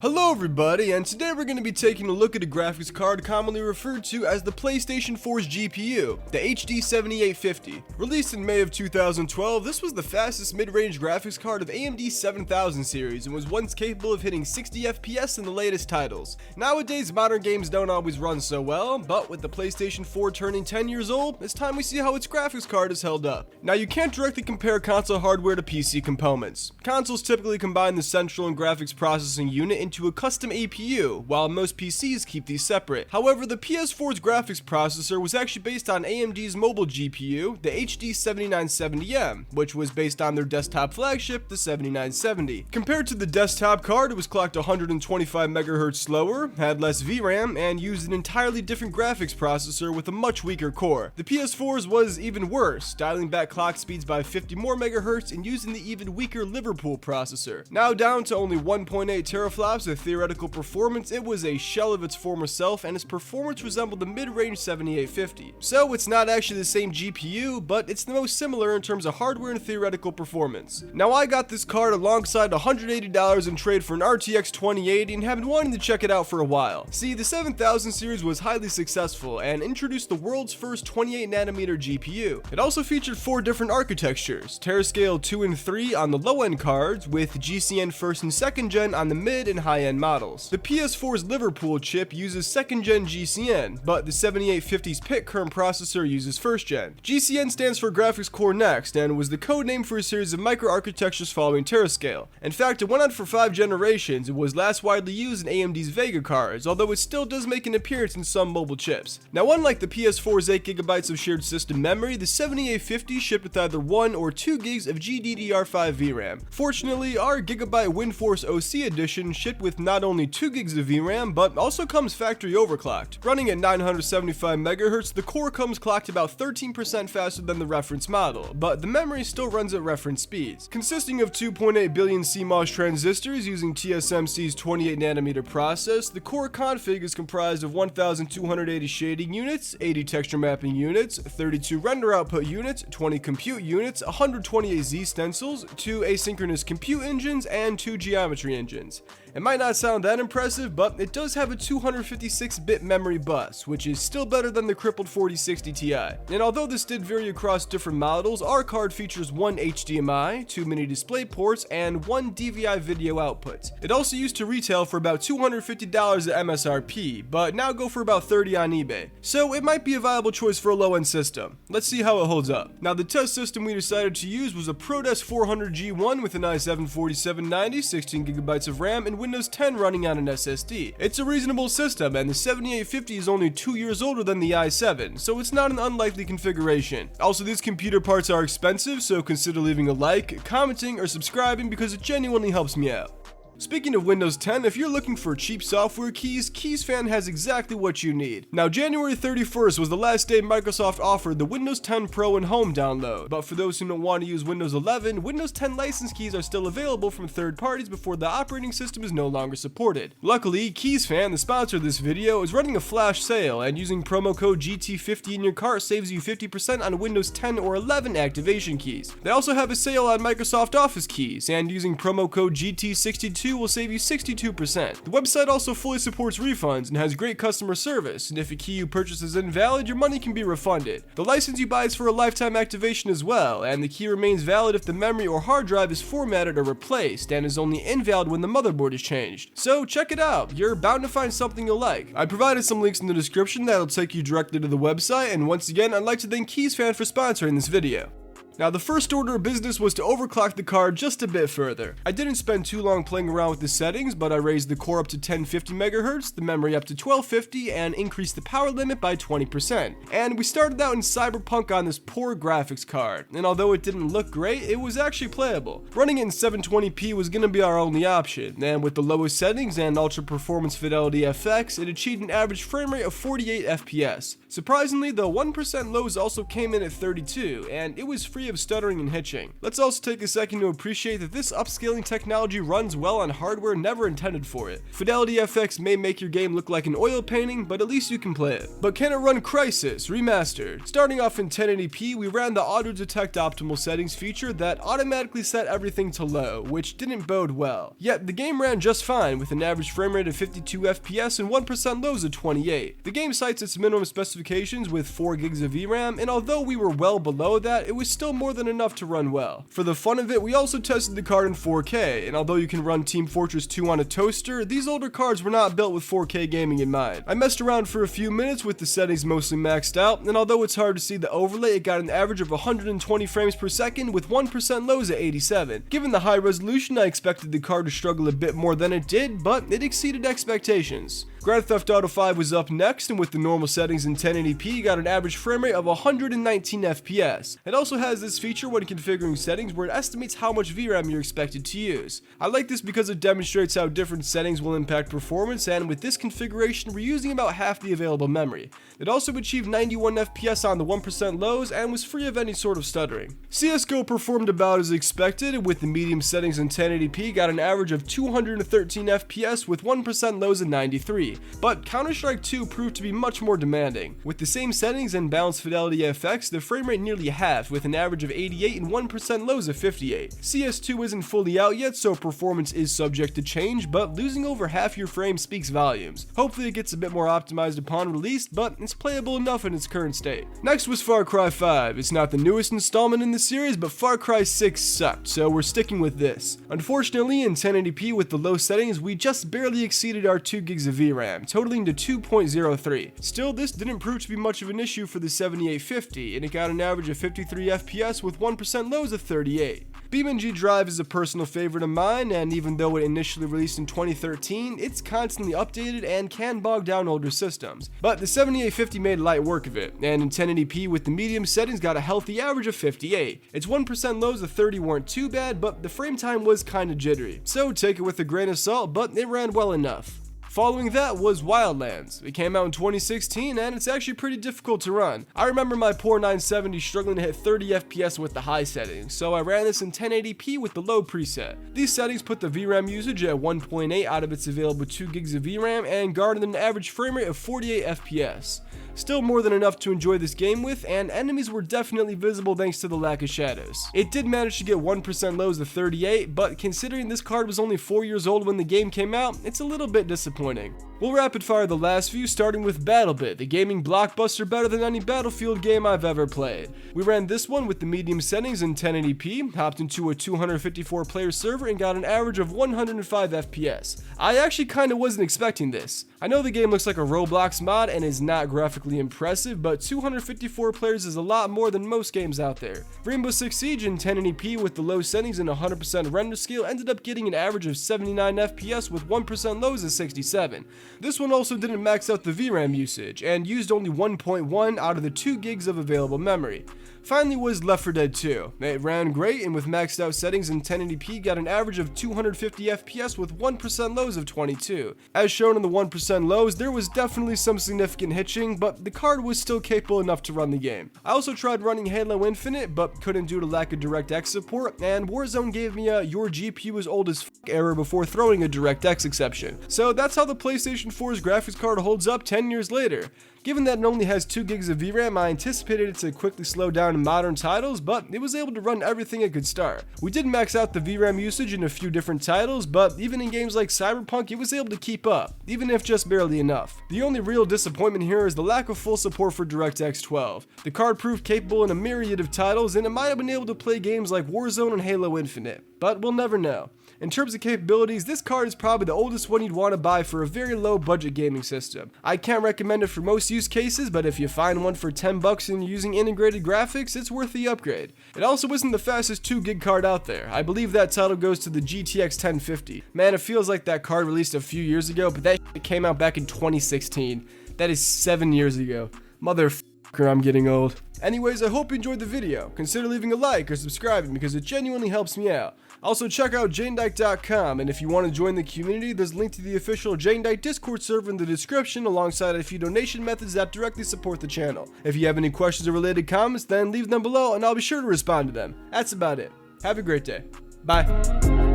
Hello everybody, and today we're going to be taking a look at a graphics card commonly referred to as the PlayStation 4's GPU, the HD 7850. Released in May of 2012, this was the fastest mid-range graphics card of AMD's 7000 series and was once capable of hitting 60 FPS in the latest titles. Nowadays, modern games don't always run so well, but with the PlayStation 4 turning 10 years old, it's time we see how its graphics card has held up. Now, you can't directly compare console hardware to PC components. Consoles typically combine the central and graphics processing unit into a custom APU, while most PCs keep these separate. However, the PS4's graphics processor was actually based on AMD's mobile GPU, the HD 7970M, which was based on their desktop flagship, the 7970. Compared to the desktop card, it was clocked 125 MHz slower, had less VRAM, and used an entirely different graphics processor with a much weaker core. The PS4's was even worse, dialing back clock speeds by 50 more MHz and using the even weaker Liverpool processor. Now down to only 1.8 teraflops of theoretical performance, it was a shell of its former self, and its performance resembled the mid-range 7850. So it's not actually the same GPU, but it's the most similar in terms of hardware and theoretical performance. Now, I got this card alongside $180 in trade for an RTX 2080 and have been wanting to check it out for a while. See, the 7000 series was highly successful and introduced the world's first 28nm GPU. It also featured 4 different architectures, Terascale 2 and 3 on the low-end cards, with GCN 1st and 2nd gen on the mid and high-end models. The PS4's Liverpool chip uses 2nd gen GCN, but the 7850's PIC current processor uses 1st gen. GCN stands for Graphics Core Next and was the code name for a series of microarchitectures following Terascale. In fact, it went on for 5 generations and was last widely used in AMD's Vega cards, although it still does make an appearance in some mobile chips. Now, unlike the PS4's 8GB of shared system memory, the 7850 shipped with either 1 or 2 gigs of GDDR5 VRAM. Fortunately, our Gigabyte WindForce OC edition shipped with not only 2 gigs of VRAM, but also comes factory overclocked. Running at 975 MHz, the core comes clocked about 13% faster than the reference model, but the memory still runs at reference speeds. Consisting of 2.8 billion CMOS transistors using TSMC's 28nm process, the core config is comprised of 1280 shading units, 80 texture mapping units, 32 render output units, 20 compute units, 128 Z stencils, 2 asynchronous compute engines, and 2 geometry engines. It might not sound that impressive, but it does have a 256-bit memory bus, which is still better than the crippled 4060 Ti. And although this did vary across different models, our card features 1 HDMI, 2 mini display ports, and 1 DVI video output. It also used to retail for about $250 at MSRP, but now go for about $30 on eBay. So it might be a viable choice for a low-end system. Let's see how it holds up. Now, the test system we decided to use was a ProDes 400G1 with an i7-4790, 16GB of RAM, and Windows 10 running on an SSD. It's a reasonable system, and the 7850 is only 2 years older than the i7, so it's not an unlikely configuration. Also, these computer parts are expensive, so consider leaving a like, commenting, or subscribing because it genuinely helps me out. Speaking of Windows 10, if you're looking for cheap software keys, Keysfan has exactly what you need. Now, January 31st was the last day Microsoft offered the Windows 10 Pro and Home download, but for those who don't want to use Windows 11, Windows 10 license keys are still available from third parties before the operating system is no longer supported. Luckily, Keysfan, the sponsor of this video, is running a flash sale, and using promo code GT50 in your cart saves you 50% on Windows 10 or 11 activation keys. They also have a sale on Microsoft Office keys, and using promo code GT62 will save you 62%. The website also fully supports refunds and has great customer service, and if a key you purchase is invalid, your money can be refunded. The license you buy is for a lifetime activation as well, and the key remains valid if the memory or hard drive is formatted or replaced, and is only invalid when the motherboard is changed. So check it out, you're bound to find something you'll like. I provided some links in the description that'll take you directly to the website, and once again, I'd like to thank Keysfan for sponsoring this video. Now, the first order of business was to overclock the card just a bit further. I didn't spend too long playing around with the settings, but I raised the core up to 1050 MHz, the memory up to 1250, and increased the power limit by 20%. And we started out in Cyberpunk on this poor graphics card, and although it didn't look great, it was actually playable. Running it in 720p was going to be our only option, and with the lowest settings and ultra performance fidelity FX, it achieved an average frame rate of 48 FPS. Surprisingly, the 1% lows also came in at 32, and it was free free of stuttering and hitching. Let's also take a second to appreciate that this upscaling technology runs well on hardware never intended for it. Fidelity FX may make your game look like an oil painting, but at least you can play it. But can it run Crysis Remastered? Starting off in 1080p, we ran the auto detect optimal settings feature that automatically set everything to low, which didn't bode well. Yet the game ran just fine with an average frame rate of 52 FPS and 1% lows of 28. The game cites its minimum specifications with 4 gigs of VRAM, and although we were well below that, it was still more than enough to run well. For the fun of it, we also tested the card in 4K, and although you can run Team Fortress 2 on a toaster, these older cards were not built with 4K gaming in mind. I messed around for a few minutes with the settings mostly maxed out, and although it's hard to see the overlay, it got an average of 120 frames per second with 1% lows at 87. Given the high resolution, I expected the card to struggle a bit more than it did, but it exceeded expectations. Grand Theft Auto 5 was up next, and with the normal settings in 1080p, got an average frame rate of 119 FPS. It also has this feature when configuring settings where it estimates how much VRAM you're expected to use. I like this because it demonstrates how different settings will impact performance, and with this configuration, we're using about half the available memory. It also achieved 91 FPS on the 1% lows and was free of any sort of stuttering. CSGO performed about as expected, with the medium settings in 1080p, got an average of 213 FPS with 1% lows of 93. But Counter-Strike 2 proved to be much more demanding. With the same settings and balanced fidelity FX, the frame rate nearly halved with an average of 88 and 1% lows of 58. CS2 isn't fully out yet, so performance is subject to change, but losing over half your frame speaks volumes. Hopefully it gets a bit more optimized upon release, but it's playable enough in its current state. Next was Far Cry 5. It's not the newest installment in the series, but Far Cry 6 sucked, so we're sticking with this. Unfortunately, in 1080p with the low settings, we just barely exceeded our 2 gigs of VRAM, totaling to 2.03. Still, this didn't prove to be much of an issue for the 7850, and it got an average of 53 FPS with 1% lows of 38. Beamng.Drive is a personal favorite of mine, and even though it initially released in 2013, it's constantly updated and can bog down older systems. But the 7850 made light work of it, and in 1080p with the medium settings got a healthy average of 58. Its 1% lows of 30 weren't too bad, but the frame time was kinda jittery. So take it with a grain of salt, but it ran well enough. Following that was Wildlands. It came out in 2016 and it's actually pretty difficult to run. I remember my poor 970 struggling to hit 30 FPS with the high settings, so I ran this in 1080p with the low preset. These settings put the VRAM usage at 1.8 out of its available 2 gigs of VRAM and garnered an average frame rate of 48 FPS. Still more than enough to enjoy this game with, and enemies were definitely visible thanks to the lack of shadows. It did manage to get 1% lows of 38, but considering this card was only 4 years old when the game came out, it's a little bit disappointing. We'll rapid fire the last few, starting with Battlebit, the gaming blockbuster better than any Battlefield game I've ever played. We ran this one with the medium settings in 1080p, hopped into a 254 player server and got an average of 105 FPS. I actually kinda wasn't expecting this. I know the game looks like a Roblox mod and is not graphically impressive, but 254 players is a lot more than most games out there. Rainbow Six Siege in 1080p with the low settings and 100% render scale ended up getting an average of 79 FPS with 1% lows of 67. This one also didn't max out the VRAM usage and used only 1.1 out of the 2 gigs of available memory. Finally was Left 4 Dead 2. It ran great and with maxed out settings in 1080p got an average of 250 FPS with 1% lows of 22. As shown in the 1% lows, there was definitely some significant hitching, but the card was still capable enough to run the game. I also tried running Halo Infinite, but couldn't due to lack of DirectX support, and Warzone gave me a "your GPU is old as f*** error before throwing a DirectX exception. So that's how the PlayStation 4's graphics card holds up 10 years later. Given that it only has 2 gigs of VRAM, I anticipated it to quickly slow down in modern titles, but it was able to run everything it could start. We did max out the VRAM usage in a few different titles, but even in games like Cyberpunk, it was able to keep up, even if just barely enough. The only real disappointment here is the lack of full support for DirectX 12. The card proved capable in a myriad of titles, and it might have been able to play games like Warzone and Halo Infinite, but we'll never know. In terms of capabilities, this card is probably the oldest one you'd want to buy for a very low budget gaming system. I can't recommend it for most use cases, but if you find one for $10 and you're using integrated graphics, it's worth the upgrade. It also isn't the fastest 2 gig card out there. I believe that title goes to the GTX 1050. Man, it feels like that card released a few years ago, but that shit came out back in 2016. That is 7 years ago. Mother I'm getting old. Anyways, I hope you enjoyed the video. Consider leaving a like or subscribing because it genuinely helps me out. Also, check out JaneDyke.com, and if you want to join the community, there's a link to the official Jane Dyke Discord server in the description, alongside a few donation methods that directly support the channel. If you have any questions or related comments, then leave them below and I'll be sure to respond to them. That's about it. Have a great day. Bye.